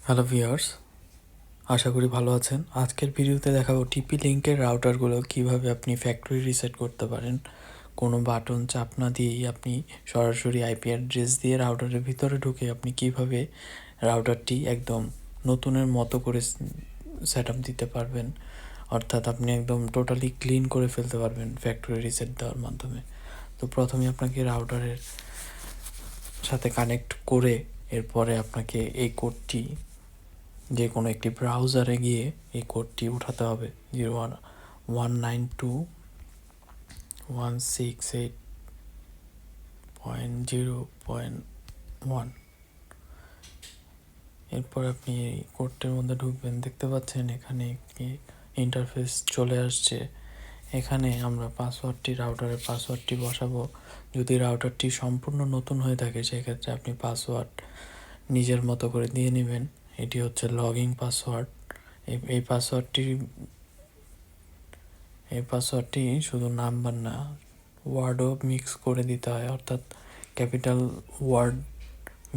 Hello viewers, আশা করি ভালো আছেন। আজকের ভিডিওতে দেখাবো টিপি লিঙ্কের রাউটারগুলো কিভাবে আপনি ফ্যাক্টরি রিসেট করতে পারেন। কোনো বাটন চাপ না দিয়েই আপনি সরাসরি আইপি অ্যাড্রেস দিয়ে রাউটারের ভিতরে ঢুকে আপনি কিভাবে রাউটারটি একদম নতুনের মতো করে সেট আপ দিতে পারবেন, অর্থাৎ আপনি একদম টোটালি ক্লিন করে ফেলতে পারবেন ফ্যাক্টরি রিসেট দেওয়ার মাধ্যমে। তো প্রথমে আপনাকে রাউটারের সাথে কানেক্ট করে এরপরে আপনাকে এই কোডটি যে কোনো একটি ব্রাউজারে গিয়ে এই কোডটি উঠাতে হবে 011196.0.1। এরপর আপনি এই কোডটির মধ্যে ঢুকবেন। দেখতে পাচ্ছেন এখানে একটি ইন্টারফেস চলে আসছে। এখানে আমরা রাউটারের পাসওয়ার্ডটি বসাবো। যদি রাউটারটি সম্পূর্ণ নতুন হয়ে থাকে সেক্ষেত্রে আপনি পাসওয়ার্ড নিজের মতো করে দিয়ে নেবেন। এটি হচ্ছে লগইন পাসওয়ার্ড। এই পাসওয়ার্ডটি শুধু নাম্বার না, ওয়ার্ডও মিক্স করে দিতে হয়, অর্থাৎ ক্যাপিটাল ওয়ার্ড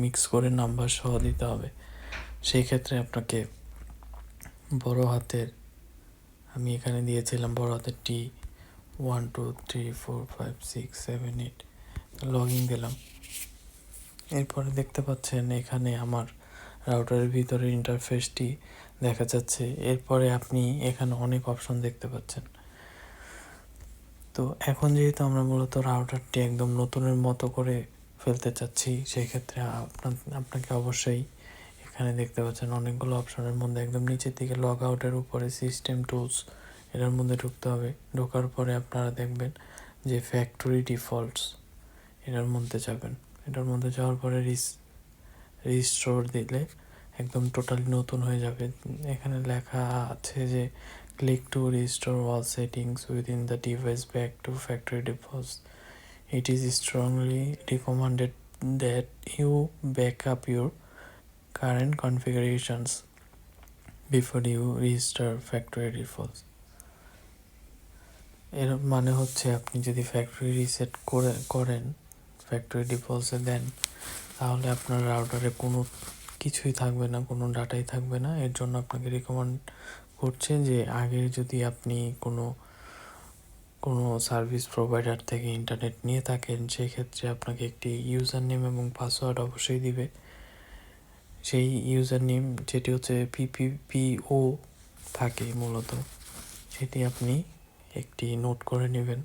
মিক্স করে নাম্বার সহ দিতে হবে। সেই ক্ষেত্রে আপনাকে বড় হাতের, আমি এখানে দিয়েছিলাম বড় হাতের টি, 1 2 3 4 5 6 7 8, লগইন দিলাম। এরপরে দেখতে পাচ্ছেন এখানে আমার রাউটারের ভিতরে ইন্টারফেসটি দেখা যাচ্ছে। এরপরে আপনি এখানে অনেক অপশন দেখতে পাচ্ছেন। তো এখন যেহেতু আমরা মূলত রাউটারটি একদম নতুনের মতো করে ফেলতে চাচ্ছি, সেই ক্ষেত্রে আপনাকে অবশ্যই এখানে দেখতে পাচ্ছেন অনেকগুলো অপশনের মধ্যে একদম নিচের দিকে লগ আউটের উপরে সিস্টেম টুলস, এটার মধ্যে ঢুকতে হবে। ঢোকার পরে আপনারা দেখবেন যে ফ্যাক্টরি ডিফল্টস, এটার মধ্যে যাবেন। এটার মধ্যে যাওয়ার পরে রিস্টোর দিলে একদম টোটালি নতুন হয়ে যাবে। এখানে লেখা আছে যে click to restore all settings within the device back to factory defaults. It is strongly recommended that you back up your current configurations before you restore factory defaults. এর মানে হচ্ছে আপনি যদি ফ্যাক্টরি রিসেট করেন, ফ্যাক্টরি ডিফল্টসে দেন, তাহলে আপনার রাউটারে কোনো কিছুই থাকবে না, কোনো ডাটাই থাকবে না। এর জন্য আপনাকে রিকমেন্ড করছে যে আগে যদি আপনি কোনো সার্ভিস প্রোভাইডার থেকে ইন্টারনেট নিয়ে থাকেন, সেই ক্ষেত্রে আপনাকে একটি ইউজার নেম এবং পাসওয়ার্ড অবশ্যই দিবে। সেই ইউজার নেম যেটি হচ্ছে পিপিপিও থাকে মূলত, সেটি আপনি একটি নোট করে নেবেন।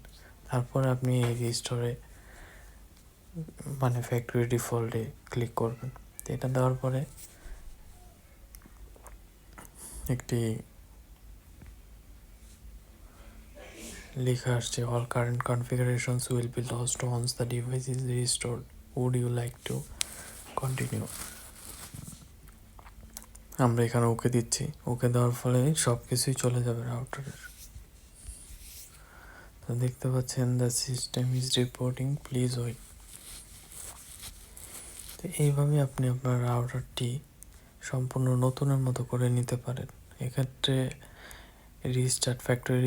তারপর আপনি এই রিস্টোরে মানে ফ্যাক্টরি ডিফল্টে ক্লিক করবেন। তো এটা দেওয়ার পরে একটি লেখা আসছে all current configurations will be lost once the device is restored, would you like to continue. আমরা এখানে ওকে দিচ্ছি। ওকে দেওয়ার ফলে সব কিছুই চলে যাবে রাউটারের। তো দেখতে পাচ্ছেন the system is reporting, please wait. তো এইভাবে আপনি আপনার রাউটারটি সম্পূর্ণ নতুনের মতো করে নিতে পারেন। এক্ষেত্রে ফ্যাক্টরি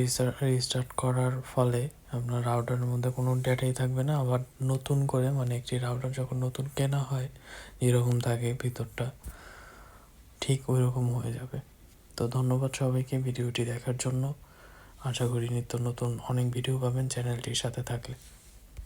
রিস্টার্ট করার ফলে আপনার রাউটারের মধ্যে কোনো ডেটাই থাকবে না। আবার নতুন করে, মানে একটি রাউটার যখন নতুন কেনা হয় যেরকম থাকে ভিতরটা, ঠিক ওই রকম হয়ে যাবে। তো ধন্যবাদ সবাইকে ভিডিওটি দেখার জন্য। আশা করি নিত্য নতুন অনেক ভিডিও পাবেন চ্যানেলটির সাথে থাকলে।